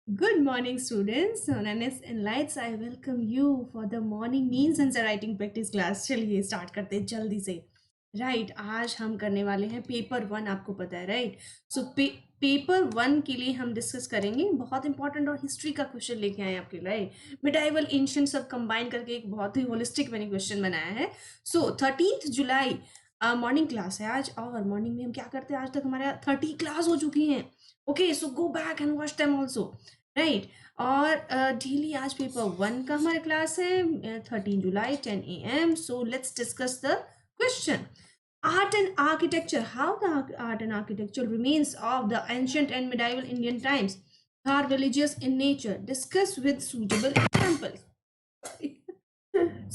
Good morning, students. So, Nanes and Lights, I welcome you for the morning means answer writing practice class. चलिए start करते हैं जल्दी से. Right आज हम करने वाले हैं पेपर वन. आपको पता है राइट. सो पेपर वन के लिए हम डिस्कस करेंगे बहुत इंपॉर्टेंट और हिस्ट्री का क्वेश्चन लेके आए आपके लिए. मिडाइवल एंशिएंट सब कंबाइन करके एक बहुत ही होलिस्टिक मैंने क्वेश्चन बनाया है. सो 13 जुलाई मॉर्निंग क्लास है आज. और मॉर्निंग में हम क्या करते हैं, आज तक हमारे 30 क्लास हो चुकी हैं. Okay so go back and watch them also. Right. और डेली आज पेपर वन का हमारे क्लास है 13 जुलाई 10 AM. So let's discuss the question. Art and architecture. How the art and architecture remains of the ancient and medieval Indian times are religious in nature. Discuss with suitable examples.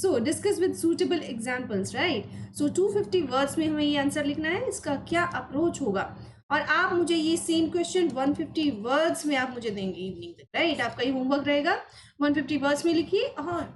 So discuss with suitable examples, right? So 250 words में हमें ये answer लिखना है. इसका क्या approach होगा और आप मुझे ये सेम क्वेश्चन 150 वर्ड्स में आप मुझे देंगे इवनिंग तक. राइट. आपका ये होमवर्क रहेगा. 150 वर्ड्स में लिखिए और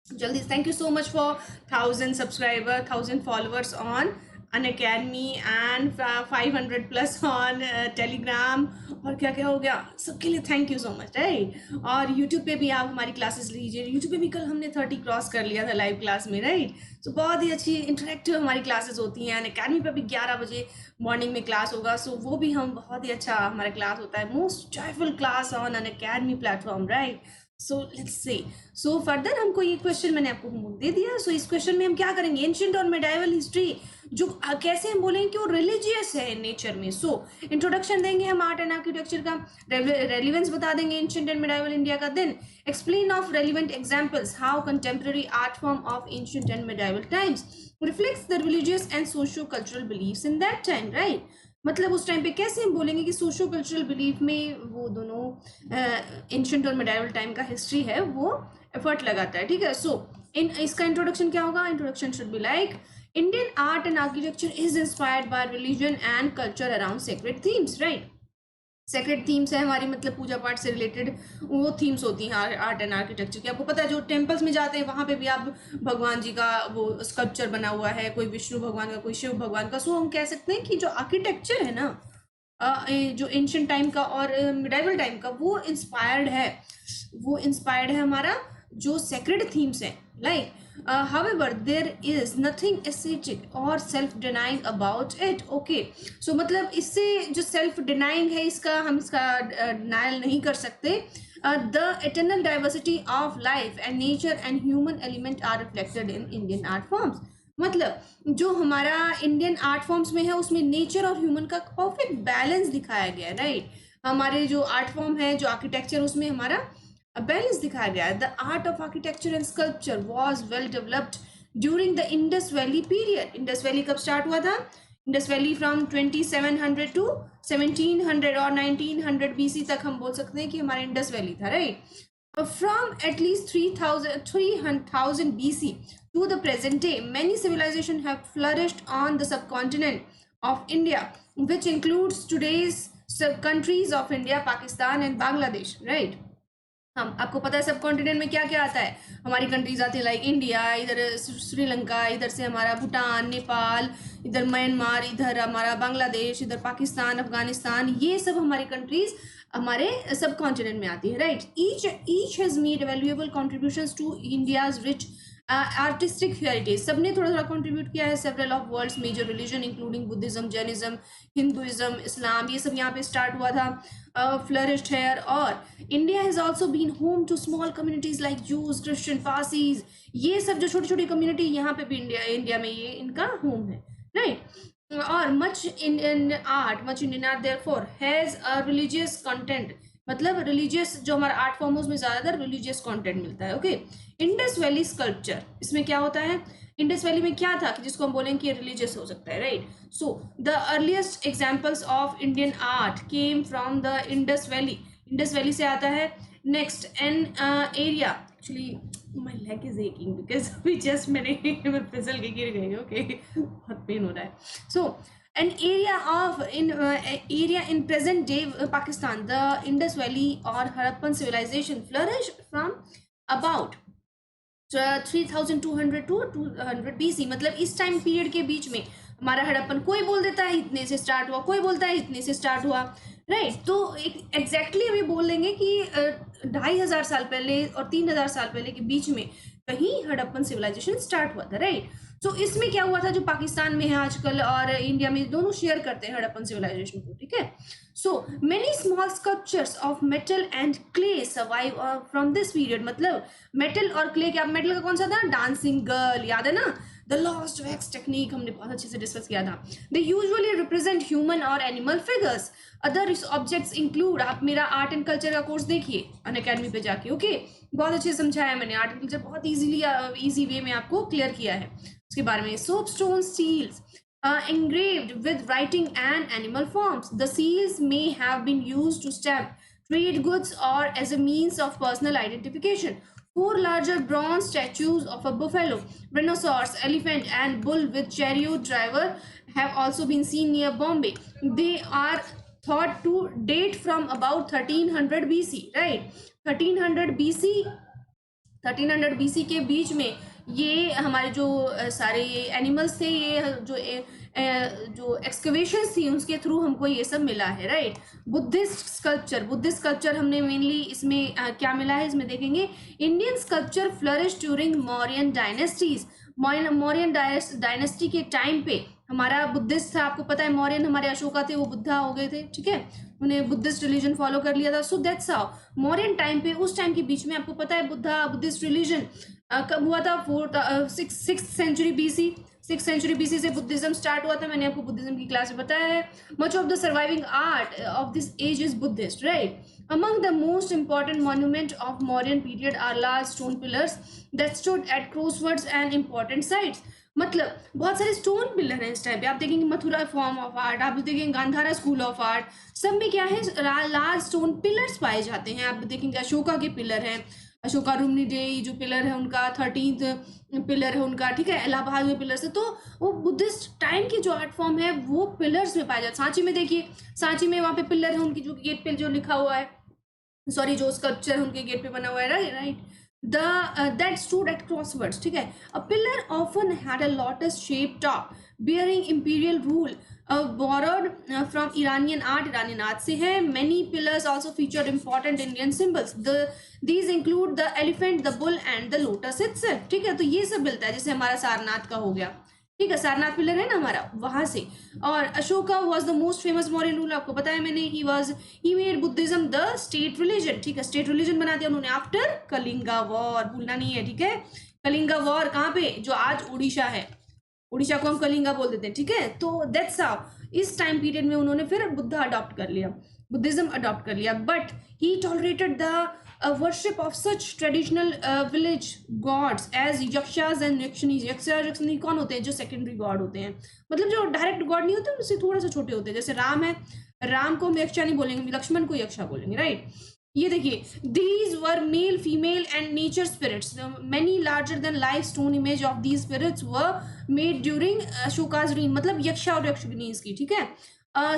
जल्दी. Thank you so much for 1000 subscriber, 1000 followers on Unacademy and 500 plus on Telegram. और क्या क्या हो गया सबके लिए thank you so much. Right. और यूट्यूब पे भी आप हमारी क्लासेस लीजिए. यूट्यूब पे भी कल हमने 30 क्रॉस कर लिया था लाइव क्लास में. राइट. सो बहुत ही अच्छी इंटरेक्टिव हमारी क्लासेस होती हैं. एंड अकेडमी पे भी 11 बजे मॉर्निंग में क्लास होगा. सो वो भी हम बहुत ही अच्छा हमारा क्लास होता है. Most joyful class on an academy platform. Right. So let's say. So further हमको ये क्वेश्चन मैंने आपको होमवर्क दे दिया. सो इस क्वेश्चन में हम क्या करेंगे, एंशिएंट और मेडाइवल हिस्ट्री जो कैसे हम बोलेंगे कि वो रिलीजियस है नेचर में. सो इंट्रोडक्शन देंगे हम आर्ट एंड आर्किटेक्चर का. रेलिवेंस बता देंगे एंशिएंट एंड मेडाइवल इंडिया का. Then explain of relevant examples how contemporary art form of ancient and medieval times reflects the religious and socio cultural believes in that time. Right. मतलब उस time पे कैसे हम बोलेंगे कि सोशो कल्चरल बिलीफ में वो दोनों एंशिएंट और मिडाइवल टाइम का हिस्ट्री है वो एफर्ट लगाता है. ठीक है. सो इन इसका इंट्रोडक्शन क्या होगा. Introduction should be like Indian art and architecture is inspired by religion and culture around sacred themes. Right. Sacred themes है हमारी, मतलब पूजा पाठ से रिलेटेड वो थीम्स होती हैं आर्ट एंड आर्किटेक्चर की. आपको पता है जो टेम्पल्स में जाते हैं वहाँ पे भी आप भगवान जी का वो स्कल्पचर बना हुआ है, कोई विष्णु भगवान का, कोई शिव भगवान का. सो हम कह सकते हैं कि जो आर्किटेक्चर है ना जो एंशिएंट टाइम का और मिडाइवल टाइम का वो इंस्पायर्ड है हमारा जो सेक्रेड थीम्स हैं. Like however there is nothing ascetic or self denying about it. okay so मतलब इससे जो self denying है इसका denial नहीं कर सकते. The eternal diversity of life and nature and human element are reflected in Indian art forms. मतलब जो हमारा इंडियन आर्ट फॉर्म्स में है उसमें नेचर और ह्यूमन का परफेक्ट बैलेंस दिखाया गया है. राइट. हमारे जो आर्ट फॉर्म है जो आर्किटेक्चर उसमें हमारा बैलेंस दिखाया गया है. The art of architecture and sculpture was well developed during the Indus valley period. Indus valley कब स्टार्ट हुआ था. इंडस वैली फ्रॉम 2700 टू 1700 और 1900 BC तक हम बोल सकते हैं कि हमारा इंडस वैली था. Right. From at least 3,000 BC to the present day, many civilizations have flourished on the subcontinent of India, which includes today's countries of India, Pakistan and Bangladesh. Right. हम आपको पता है सब कॉन्टिनेंट में क्या क्या आता है. हमारी कंट्रीज आती है लाइक इंडिया, इधर श्रीलंका, इधर से हमारा भूटान, नेपाल, इधर म्यांमार, इधर हमारा बांग्लादेश, इधर पाकिस्तान, अफगानिस्तान. ये सब हमारी कंट्रीज हमारे सब कॉन्टिनेंट में आती है. Right. Each has made valuable contributions to India's rich artistic heritage. सबने थोड़ा थोड़ा कंट्रीब्यूट किया है. Several of world's major religion including Buddhism, Jainism, Hinduism, Islam, ये सब यहाँ पे स्टार्ट हुआ था, फ्लरिश्ड है. और India has also been home to small communities like Jews, Christian, Parsis. ये सब जो छोटी छोटी कम्युनिटी यहाँ पे भी इंडिया में ये इनका होम है. राइट. और much Indian art therefore has a religious content. मतलब रिलीजियस जो हमारा आर्ट फॉर्म है उसमें ज्यादातर रिलीजियस कंटेंट मिलता है. ओके. इंडस वैली स्कल्पचर, इसमें क्या होता है. इंडस वैली में क्या था कि जिसको हम बोलेंगे कि रिलीजियस हो सकता है. Right. So the earliest examples of Indian art came from the Indus valley. Indus valley से आता है. Next an area. Actually my leg is aching because अभी जस्ट मैंने फिसल के गिर गई. ओके. बहुत पेन हो रहा है. सो an area in present day Pakistan, the Indus Valley or Harappan civilization flourished from about 3200 to 200 BC. मतलब इस टाइम पीरियड के बीच में हमारा हड़प्पन, कोई बोल देता है इतने से स्टार्ट हुआ, कोई बोलता है इतने से स्टार्ट हुआ. राइट। तो एग्जैक्टली हम ये बोल देंगे कि 2500 साल पहले और 3000 साल पहले के बीच में कहीं हड़प्पन सिविलाइजेशन स्टार्ट हुआ था, राइट। तो इसमें क्या हुआ था, जो पाकिस्तान में है आजकल और इंडिया में, दोनों शेयर करते हैं हड़प्पन सिविलाइजेशन को, ठीक है। So many small sculptures of metal and clay survive from this period. मतलब मेटल और क्ले, क्या मेटल का कौन सा था, डांसिंग गर्ल, याद है ना, द लॉस्ट वैक्स टेक्निक हमने बहुत अच्छे से डिस्कस किया था। दे यूजुअली रिप्रेजेंट ह्यूमन और animal figures. Other objects include, आप मेरा आर्ट एंड कल्चर का कोर्स देखिए अनअकैडमी पे जाके, ओके। बहुत अच्छे से समझाया मैंने, आर्ट एंड कल्चर बहुत इजी वे में आपको क्लियर किया है उसके बारे में। Soapstone seals engraved with writing and animal forms. The seals may have been used to stamp trade goods or as a means of personal identification. Four larger bronze statues of a buffalo, rhinoceros, elephant, and bull with chariot driver have also been seen near Bombay. They are thought to date from about 1300 BC, right? 1300 BC, 1300 BC के बीच में ये हमारे जो सारे animals थे, ये जो excavations थी उसके थ्रू हमको ये सब मिला है, राइट। बुद्धिस्ट स्कल्पचर हमने मेनली इसमें क्या मिला है इसमें देखेंगे। Indian sculpture flourish during Mauryan dynasties. Mauryan dynasty के टाइम पे हमारा बुद्धिस्ट था, आपको पता है मौर्यन हमारे अशोका थे, वो बुद्धा हो गए थे, ठीक है, उन्हें बुद्धिस्ट रिलीजन फॉलो कर लिया था। So that's how Mauryan time पे, उस टाइम के बीच में आपको पता है बुद्धिस्ट रिलीजन कब हुआ था, six century BC, 6th century BC से बुद्धिज्म स्टार्ट हुआ था, मैंने आपको बुद्धिज्म की क्लास में बताया है। Much of the surviving art of this age is Buddhist, right. Among the most important monument of Mauryan period are large stone pillars that stood at crossroads and important sites. मतलब बहुत सारे stone pillar हैं इस time पे, आप देखेंगे Mathura form of art, आप देखेंगे गांधारा स्कूल ऑफ आर्ट, सब में क्या है, लार्ज स्टोन पिलर्स पाए जाते हैं। आप देखेंगे अशोका के पिलर हैं, अशोका रुमनीडेई जो पिलर है उनका, 13th पिलर है उनका, ठीक है, इलाहाबाद में पिलर्स है। तो वो बुद्धिस्ट टाइम की जो आर्ट फॉर्म है वो पिलर्स में पाया जाता है। सांची में देखिए, सांची में वहाँ पे पिलर है उनकी, जो गेट पे जो लिखा हुआ है, सॉरी जो स्कल्पचर उनके गेट पे बना हुआ है, right. The that stood at crosswords, ठीक है। A pillar often had a lotus shape top bearing imperial rule, borrowed from Iranian art से है। Many pillars also featured important Indian symbols. These include the elephant, the bull and the lotus itself, ठीक है। तो ये सब मिलता है, जैसे हमारा सारनाथ का हो गया, ठीक है, सारनाथ पिलर है ना हमारा, वहां से। और Ashoka was the most famous Mauryan ruler, आपको पता है मैंने, he made Buddhism the state religion, ठीक है, स्टेट रिलीजन बना दिया उन्होंने आफ्टर कलिंगा वॉर, भूलना नहीं है, ठीक है। कलिंगा वॉर कहाँ पे, जो आज उड़ीसा है, उड़ीसा को हम कलिंगा बोल देते हैं, ठीक है। तो दैट्स हाउ इस टाइम पीरियड में उन्होंने फिर बुद्धा अडॉप्ट कर लिया, बुद्धिज्म अडॉप्ट कर लिया। But he tolerated the worship of such traditional village gods as yakshas and yakshini. Yaksha यक्षिणी कौन होते हैं, जो सेकेंडरी गॉड होते हैं, मतलब जो डायरेक्ट गॉड नहीं होते, उससे थोड़ा सा छोटे होते हैं। जैसे राम है, राम को हम यक्षा नहीं बोलेंगे, लक्ष्मण को यक्षा बोलेंगे, राइट। ये देखिए, these were male female and nature spirits, many larger than life stone image of these spirits were made during Ashoka's reign, मतलब यक्षा और यक्षिणीज की, ठीक है।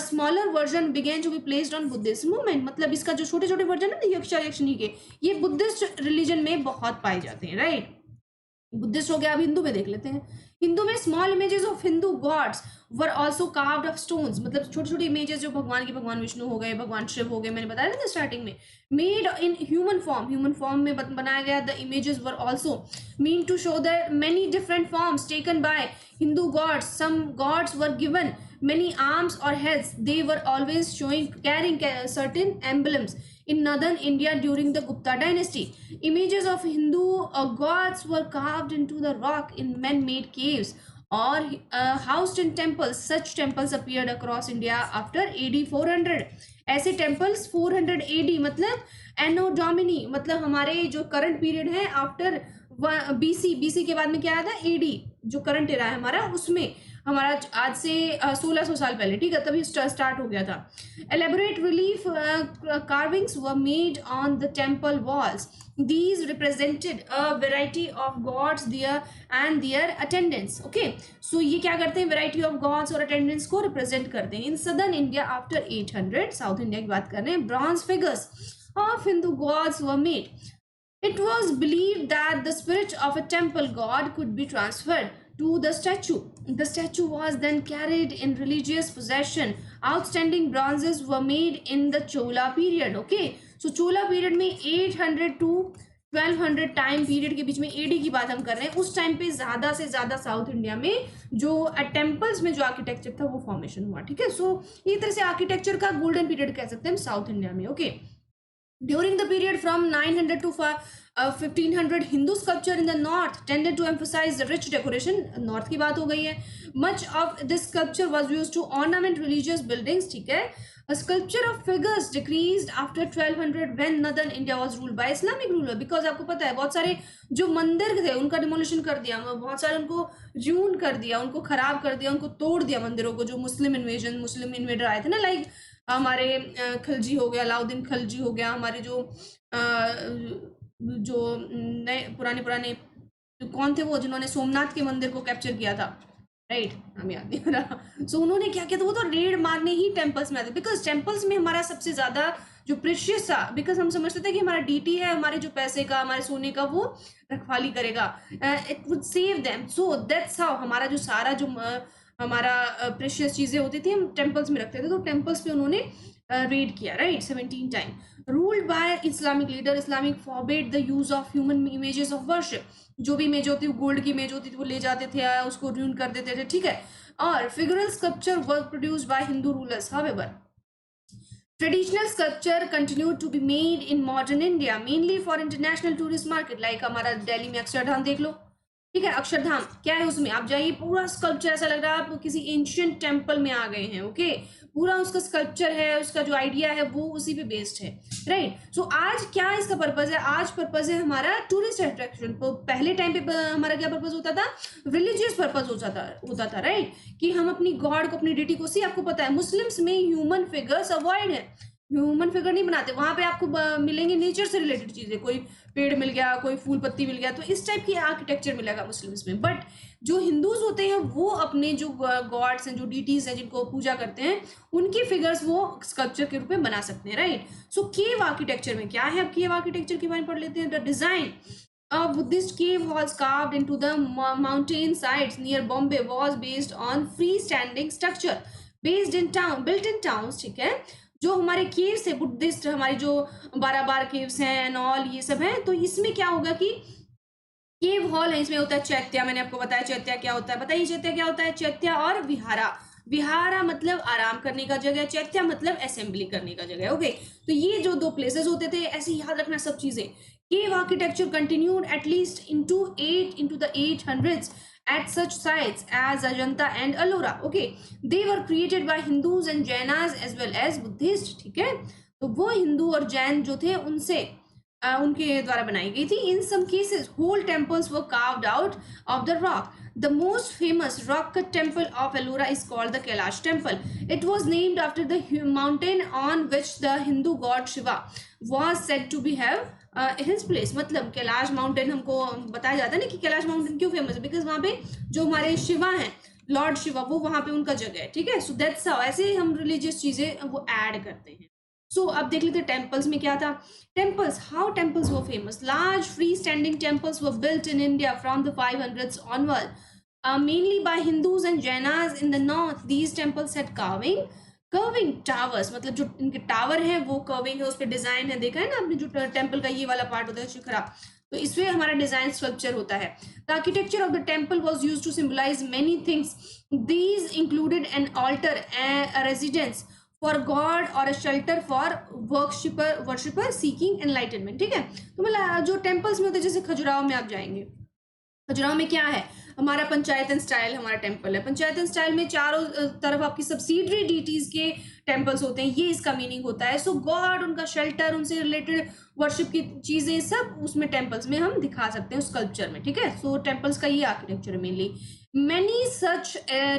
Smaller version begin to be placed on Buddhist movement, मतलब इसका जो छोटे छोटे वर्जन है ना यक्षा यक्षिणी के, ये बुद्धिस्ट रिलीजन में बहुत पाए जाते हैं, राइट। बुद्धिस्ट हो गया, अब हिंदू में देख लेते हैं। हिंदू में small images of Hindu gods were also carved of stones, मतलब छोटे छोटे इमेजेस जो भगवान के, भगवान विष्णु हो गए, भगवान शिव हो गए, मैंने बताया था स्टार्टिंग में। मेड इन ह्यूमन फॉर्म में बनाया गया। The images were also mean to show the many different forms taken by Hindu gods. Some gods were given many arms or heads. They were always carrying certain emblems. In northern India during the Gupta dynasty, images of Hindu gods were carved into the rock in man-made caves or housed in temples. Such temples appeared across India after AD 400. ऐसे temples 400 AD, मतलब एनो Duminy, मतलब हमारे जो current period है after BC के बाद में क्या आया था, एडी, जो करंट एरा है हमारा, उसमें हमारा आज से 1600 साल पहले, ठीक है, तभी स्टार्ट हो गया था। Elaborate relief carvings were made on the temple walls. These represented a variety of gods there and their attendants. Okay, so ये क्या करते हैं, variety of gods और attendants को represent करते हैं। In southern India after 800, South India की बात कर रहे हैं, bronze figures of Hindu gods were made. It was believed that the spirit of a temple god could be transferred to the statue. The statue was then carried in religious possession outstanding bronzes were made in the Chola period. Okay, so Chola period में 800 to 1200 time period के बीच में, AD की बात हम कर रहे हैं, उस टाइम पे ज्यादा से ज्यादा साउथ इंडिया में जो टेम्पल्स में जो आर्किटेक्चर था वो फॉर्मेशन हुआ। ठीक है, सो ये तरह से आर्किटेक्चर का गोल्डन पीरियड कह सकते हैं हम साउथ इंडिया में। Okay, During the period from 900 to 1500, Hindu sculpture in the north tended to emphasize the rich decoration. North की बात हो गई है. Much of this sculpture was used to ornament religious buildings. ठीक है. A sculpture of figures decreased after 1200 when northern India was ruled by Islamic ruler. Because आपको पता है बहुत सारे जो मंदिर थे उनका डिमोलिशन कर दिया, बहुत सारे उनको रून कर दिया, उनको खराब कर दिया, उनको तोड़ दिया मंदिरों को, जो मुस्लिम इन्वेडर आए थे ना, लाइक हमारे खलजी हो गया, अलाउद्दीन खलजी हो गया, हमारे जो नए पुराने कौन थे वो जिन्होंने सोमनाथ के मंदिर को कैप्चर किया था, राइट, हमें याद नहीं आ रहा। सो उन्होंने क्या किया था, वो तो रेड मारने ही टेम्पल्स में आते, बिकॉज टेम्पल्स में हमारा सबसे ज्यादा जो प्रेशियस था, बिकॉज हम समझते थे कि हमारा डीटी है, हमारे जो पैसे का, हमारे सोने का, वो रखवाली करेगा, it would save them. So that's how हमारा जो सारा जो हमारा प्रेशियस चीजें होती थी हम टेम्पल्स में रखते थे, तो टेम्पल्स पे उन्होंने रेड किया, right, 17 time. Ruled by Islamic leader, Islamic forbid the use of human images of worship. जो भी इमेज होती है, गोल्ड की इमेज होती थी, वो ले जाते थे, उसको र्यून कर देते थे, ठीक है। और figural sculpture were produced by Hindu rulers. However, traditional sculpture continued to be made in modern India mainly for international tourist market, like हमारा दिल्ली में अक्षरधाम देख लो, ठीक है। अक्षरधाम क्या है, उसमें आप जाइए, पूरा स्कल्पचर ऐसा लग रहा है आप किसी एंशियंट टेम्पल में आ गए हैं। ओके, पूरा उसका स्कल्पचर है, उसका जो आइडिया है वो उसी पे बेस्ड है, राइट। सो आज क्या इसका पर्पज है, आज पर्पज है हमारा टूरिस्ट अट्रैक्शन। तो पहले टाइम पे हमारा क्या पर्पज होता था, रिलीजियस पर्पज होता था, राइट, कि हम अपनी गॉड को, अपनी डिटी को, सी आपको पता है मुस्लिम्स में ह्यूमन फिगर्स अवॉइड है, ह्यूमन फिगर नहीं बनाते, वहां पे आपको मिलेंगे नेचर से रिलेटेड चीजें, कोई पेड़ मिल गया, कोई फूल पत्ती मिल गया, तो इस टाइप की आर्किटेक्चर मिलेगा मुस्लिम्स में। बट जो हिंदूज होते हैं वो अपने जो गॉड्स हैं, जो डीटीज हैं, जिनको पूजा करते हैं, उनकी फिगर्स वो स्कल्पचर के रूप में बना सकते हैं, राइट। सो केव आर्किटेक्चर में क्या है, अब केव आर्किटेक्चर के बारे में पढ़ लेते हैं। The design of Buddhist cave was carved into the mountain sides near Bombay was based on freestanding structure built in towns, ठीक है। जो हमारे केव्स है बुद्धिस्ट, हमारी जो 12 बार केव्स हैं एंड ऑल ये सब हैं, तो इसमें क्या होगा कि केव हॉल है, इसमें होता है चैत्या, मैंने आपको बताया चैत्या क्या होता है, बताइए चैत्या क्या होता है। चैत्या और विहारा, विहारा मतलब आराम करने का जगह, चैत्या मतलब असेंबली करने का जगह। ओके, तो ये जो दो प्लेसेस होते थे, ऐसे याद रखना सब चीजें। Cave architecture continued at least into the 800s at such sites as Ajanta and Ellora. Okay, they were created by Hindus and Jainas as well as Buddhists, ठीक है। तो वो हिंदू और जैन जो थे उनसे उनके द्वारा बनाई गई थी। In some cases whole temples were carved out of the rock. The most famous rock cut temple of Ellora is called the Kailash temple. It was named after the mountain on which the Hindu god Shiva was said to be have his place। मतलब Kailash mountain, हमको बताया जाता है ना कि Kailash mountain क्यों famous है, because वहाँ पे जो हमारे शिवा हैं, लॉर्ड शिवा, वो वहाँ पे उनका जगह है, ठीक है। सो दैट्स हाउ, ऐसे हम रिलीजियस चीजें वो ऐड करते हैं। सो अब देख लेते हैं टेम्पल्स में क्या था। Temples, how temples were famous. Large free standing temples were built in India from the 500s onward, mainly by Hindus and Jainas in the north. These temples had curving towers, मतलब जो इनके tower हैं वो curving है, उस पर design है, देखा है ना आपने, जो टेम्पल का ये वाला पार्ट होता है शिखरा, तो इसमें हमारा डिजाइन स्कल्पचर होता है। The architecture of the temple was used to symbolize many things. These included an altar, a residence for god और a shelter for worshipper seeking enlightenment, ठीक है। तो मतलब जो टेम्पल्स में होते हैं, जैसे खजुराहो में आप जाएंगे, खजुराहो में क्या है, हमारा पंचायतन स्टाइल हमारा टेम्पल है। पंचायतन स्टाइल में चारों तरफ आपकी सब्सिडरी डीटीज के टेम्पल्स होते हैं, ये इसका मीनिंग होता है। सो गॉड, उनका शेल्टर, उनसे रिलेटेड वर्शिप की चीजें सब उसमें टेम्पल्स में हम दिखा सकते हैं, उस कल्चर में, ठीक है। सो टेम्पल्स का ये आर्किटेक्चर है mainly. Many such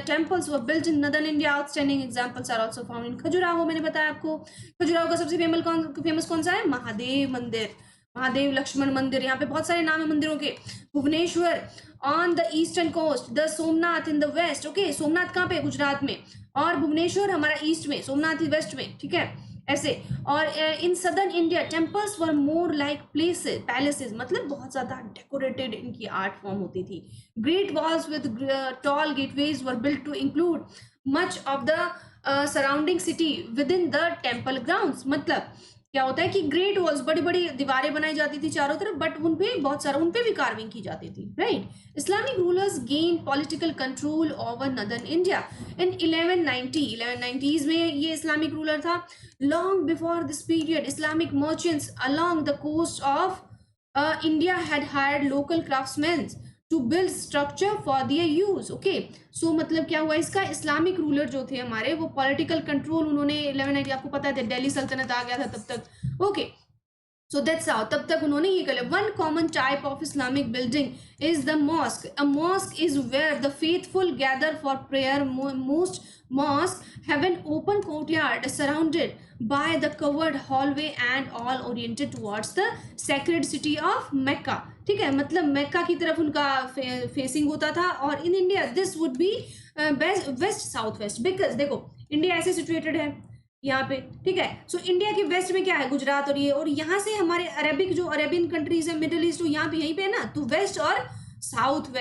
temples were built in northern India. Outstanding examples are also found in Khajuraho. मैंने बताया आपको, खजुराहो का सबसे फेमस कौन सा है, महादेव मंदिर, महादेव लक्ष्मण मंदिर, यहाँ पे बहुत सारे नाम है मंदिरों के। Bhubaneswar on the eastern coast, the Somnath in the west. Okay, Somnath कहाँ पे, गुजरात में, और भुवनेश्वर हमारा ईस्ट में, सोमनाथ वेस्ट में, ठीक है। ऐसे। और in southern India temples were more like places palaces, मतलब बहुत ज्यादा डेकोरेटेड इनकी आर्ट फॉर्म होती थी। Great walls with tall gateways were built to include much of the surrounding city within the temple grounds. मतलब क्या होता है कि ग्रेट वॉल्स, बड़ी बड़ी दीवारें बनाई जाती थी चारों तरफ, बट उनपे बहुत सारा उनपे भी कार्विंग की जाती थी, right. Islamic rulers gain political control over northern India in 1190s में ये इस्लामिक रूलर था। Long before this period Islamic merchants along the coast of India had hired local craftsman to build structure for their use. Okay, so मतलब क्या हुआ इसका, Islamic ruler जो थे हमारे वो पॉलिटिकल कंट्रोल उन्होंने 1190, आपको पता है दिल्ली सल्तनत आ गया था तब तक। ओके, सो दैट्स हाउ तब तक उन्होंने ये कर लिया। One common type of Islamic building is the mosque. A mosque is where the faithful gather for prayer. Most mosque have an open courtyard surrounded by the covered hallway and all oriented towards the sacred city of Mecca। ठीक है, मतलब मक्का की तरफ उनका facing होता था। और in India this would be west south west, because देखो इंडिया ऐसे सिचुएटेड है यहाँ पे, ठीक है। सो इंडिया के वेस्ट में क्या है, गुजरात, और यहाँ से हमारे अरेबिक जो अरेबियन कंट्रीज है, मिडिल ईस्ट, यहाँ पे यहीं पे है ना, तो वेस्ट और साउथ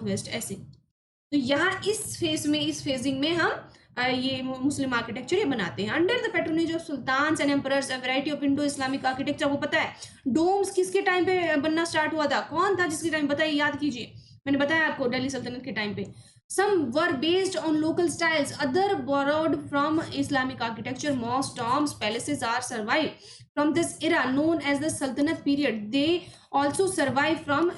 वेस्ट ऐसे। तो यहाँ इस फेज में, इस फेजिंग में हम ये मुस्लिम आर्किटेक्चर ये बनाते हैं। Under the patronage of sultans and emperors a variety of Indo Islamic architecture. वो पता है डोम्स किसके टाइम पे बनना स्टार्ट हुआ था, कौन था जिसके टाइम, बताइए, याद कीजिए। मैंने बताया आपको दिल्ली सल्तनत के टाइम पे। Some were based on local styles, other borrowed from Islamic architecture. Mosques, tombs, palaces are survived from this era known as the Sultanate period. They also survived from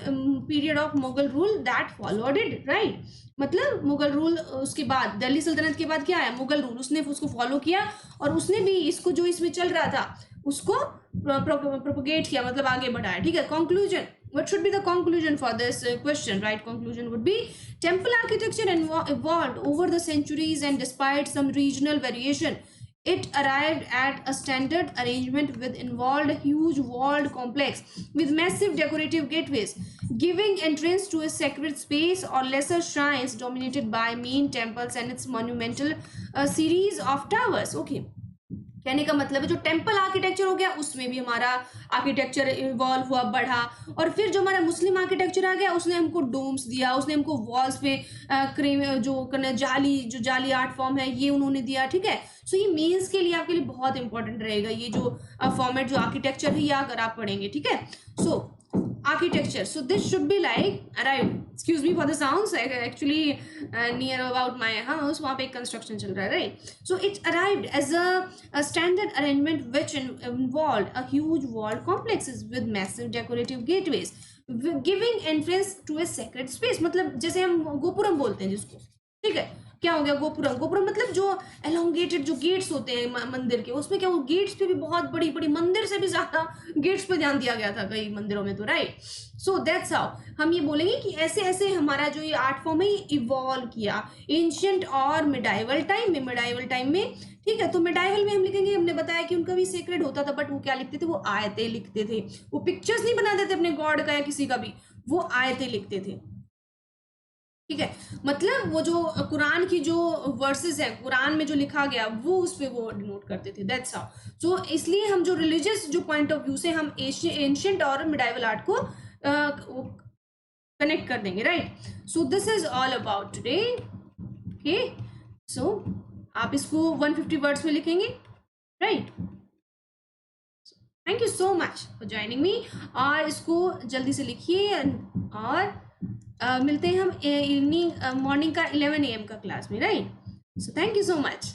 period of Mughal rule that followed it, right? मतलब Mughal rule उसके बाद, दिल्ली सल्तनत के बाद क्या है, Mughal rule, उसने उसको फॉलो किया और उसने भी इसको जो इसमें चल रहा था उसको प्रोपोगेट किया, मतलब आगे बढ़ाया, ठीक है। Conclusion, what should be the conclusion for this question? Right conclusion would be temple architecture evolved over the centuries, and despite some regional variation it arrived at a standard arrangement with involved huge walled complex with massive decorative gateways giving entrance to a sacred space or lesser shrines dominated by main temples and its monumental series of towers। okay, कहने का मतलब है जो temple architecture हो गया उसमें भी हमारा आर्किटेक्चर इवॉल्व हुआ, बढ़ा। और फिर जो हमारा मुस्लिम आर्किटेक्चर आ गया उसने हमको डोम्स दिया, उसने हमको वॉल्स पे जाली आर्ट फॉर्म है ये उन्होंने दिया, ठीक है। सो ये मेंस के लिए आपके लिए बहुत इंपॉर्टेंट रहेगा ये जो फॉर्मेट जो आर्किटेक्चर है, ये अगर आप पढ़ेंगे, ठीक है। सो architecture, so this should be like arrived, excuse me for the sounds, actually near about my house वहाँ पे construction चल रहा है, right? So it arrived as a standard arrangement which involved a huge walled complexes with massive decorative gateways giving entrance to a sacred space। मतलब जैसे हम गोपुरम बोलते हैं जिसको, ठीक है, क्या हो गया गोपुरम, गोपुरम मतलब जो एलोंगेटेड जो गेट्स होते हैं मंदिर के, उसमें क्या वो गेट्स पे भी बहुत बड़ी बड़ी, मंदिर से भी ज्यादा गेट्स पे ध्यान दिया गया था कई मंदिरों में, तो राइट। सो दैट्स हाउ हम ये बोलेंगे कि ऐसे ऐसे हमारा जो ये आर्ट फॉर्म है ये इवॉल्व किया एंशिएंट और मिडाइवल टाइम में, ठीक है। तो मिडाइवल में हम लिखेंगे, हमने बताया कि उनका भी सेक्रेड होता था, बट वो क्या लिखते थे, वो आयतें लिखते थे, वो पिक्चर्स नहीं बनाते थे अपने गॉड का या किसी का भी, वो आयतें लिखते थे, ठीक है। मतलब वो जो कुरान की जो वर्सेस है, कुरान में जो लिखा गया वो उस पे वो डिनोट करते थे, दैट्स हाउ। सो इसलिए हम जो रिलीजियस जो पॉइंट ऑफ व्यू से हम एंशिएंट और मिडाइवल आर्ट को कनेक्ट कर देंगे, right. So this is all about today, okay. So आप इसको 150 वर्ड्स में लिखेंगे, right. Thank you so much for joining me, और इसको जल्दी से लिखिए, और मिलते हैं हम इवनिंग मॉर्निंग का 11 AM का क्लास में, right. So thank you so much.